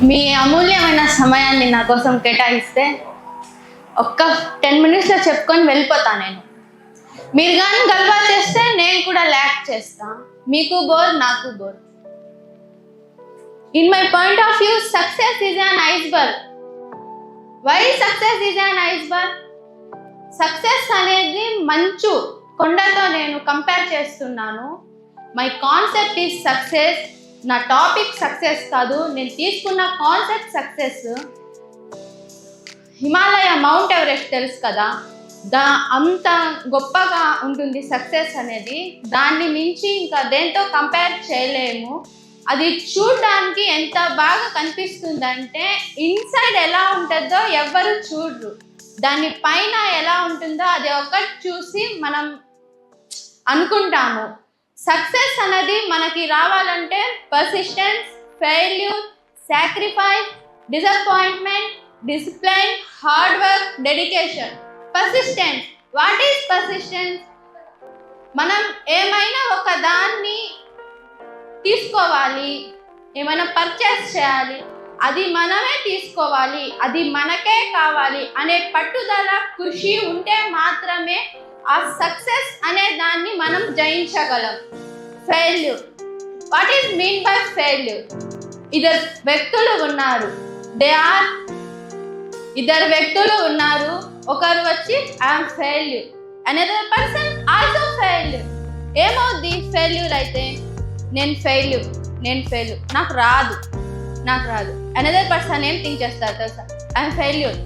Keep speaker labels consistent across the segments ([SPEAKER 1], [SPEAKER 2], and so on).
[SPEAKER 1] మీ అమూల్యమైన సమయాన్ని నా కోసం కేటాయిస్తే ఒక్క 10 minutesలో చెప్పుకొని వెళ్ళిపోతా. మీరు కానీ గల్వా చేస్తే నేను కూడా ల్యాక్ చేస్తా. మీకు బోర్, నాకు bore. In my point of view, success is an iceberg. Why success is an iceberg? Success అనేది మంచు కొండతో నేను కంపేర్ చేస్తున్నాను. My concept is success. నా టాపిక్ సక్సెస్ కాదు, నేను తీసుకున్న concept success. Himalaya, mount Everest తెలుసు కదా, అంత గొప్పగా ఉంటుంది సక్సెస్ అనేది. దాన్ని మించి ఇంకా దేంతో కంపేర్ చేయలేము. అది చూడడానికి ఎంత బాగా కనిపిస్తుందంటే ఇన్సైడ్ ఎలా ఉంటుందో ఎవ్వరు చూడరు. దాని పైన ఎలా ఉంటుందో అది ఒకటి చూసి మనం అనుకుంటాము. సక్సెస్ అనేది మనకి రావాలంటే persistence, failure, sacrifice, disappointment, discipline, hard work, dedication. Persistence. What is persistence? మనం ఏమైనా ఒక దాన్ని తీసుకోవాలి, ఏమైనా పర్చేస్ చేయాలి, అది మనమే తీసుకోవాలి, అది మనకే కావాలి అనే పట్టుదల, కృషి ఉంటే మాత్రమే ఆ సక్సెస్ అనే దాన్ని మనం జయించగలం. Failure. What is mean by failure? ఇద్దరు వ్యక్తులు ఉన్నారు. ఒకరు వచ్చి I'm failure, another person also failure. ఏమవుద్ది ఫెయిల్యూర్ అయితే? నేను ఫెయిల్యూర్, నాకు రాదు. అనదర్ పర్సన్ ఏం థింక్ చేస్తారు తెలుసా? I'm failure.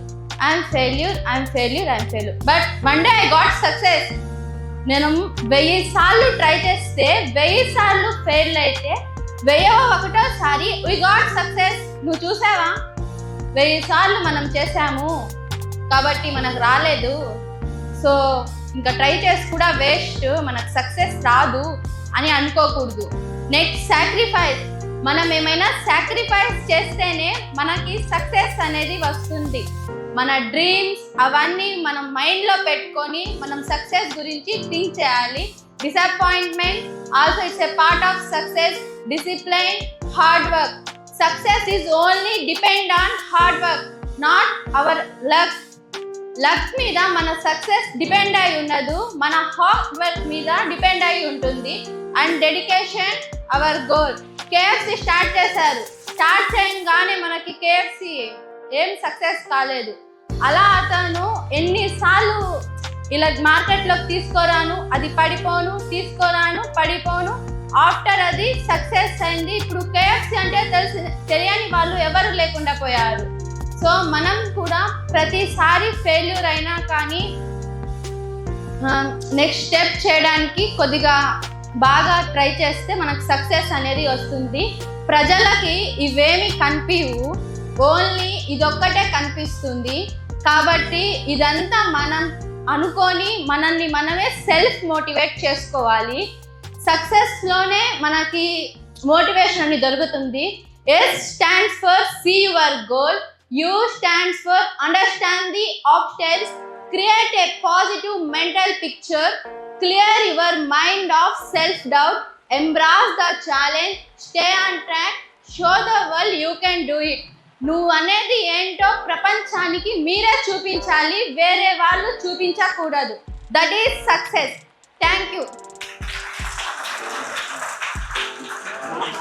[SPEAKER 1] But one day I got success. నేను 1000 సార్లు ట్రై చేస్తే 1000 సార్లు ఫెయిల్ అయితే 1001సారి వి గాట్ సక్సెస్. నువ్వు చూసావా? 1000 సార్లు మనం చేసాము కాబట్టి మనకు రాలేదు, సో ఇంకా ట్రై చేసి కూడా వేస్ట్, మనకు సక్సెస్ రాదు అని అనుకోకూడదు. Next, sacrifice. మనం ఏమైనా సాక్రిఫైస్ చేస్తేనే మనకి సక్సెస్ అనేది వస్తుంది. మన డ్రీమ్స్ అవన్నీ మనం మైండ్లో పెట్టుకొని మనం సక్సెస్ గురించి థింక్ చేయాలి. Disappointment also it's a part of success. Discipline, hard work. Success is only depend on hard work, not our luck. Luck మీద మన సక్సెస్ డిపెండ్ అయి ఉండదు, మన హార్డ్ వర్క్ మీద డిపెండ్ అయి ఉంటుంది. And dedication, hour goal. KFC start చేశారు. Start చేయగానే మనకి కేఎఫ్సి ఏం సక్సెస్ కాలేదు. అలా అతను ఎన్నిసార్లు ఇలా మార్కెట్లోకి తీసుకోరాను, అది పడిపోను, ఆఫ్టర్ అది సక్సెస్ అయింది. ఇప్పుడు కేఎఫ్సి అంటే తెలియని వాళ్ళు ఎవరు లేకుండా పోయారు. సో మనం కూడా ప్రతిసారి ఫెయిల్యూర్ అయినా కానీ నెక్స్ట్ స్టెప్ చేయడానికి కొద్దిగా బాగా ట్రై చేస్తే మనకు సక్సెస్ అనేది వస్తుంది. ప్రజలకి ఇవేమి కనిపించవు, ఓన్లీ ఇదొక్కటే కనిపిస్తుంది. కాబట్టి ఇదంతా మనం అనుకొని మనల్ని మనమే సెల్ఫ్ మోటివేట్ చేసుకోవాలి. సక్సెస్లోనే మనకి మోటివేషన్ అనేది దొరుకుతుంది. S stands for see your goal. U stands for understand the obstacles. Create a positive mental picture. Clear your mind of self-doubt. Embrace the challenge. Stay on track. Show the world you can do it. నువ్వు అనేది ఏంటో ప్రపంచానికి మీరే చూపించాలి, వేరే వాళ్ళు చూపించకూడదు. That is success. Thank you.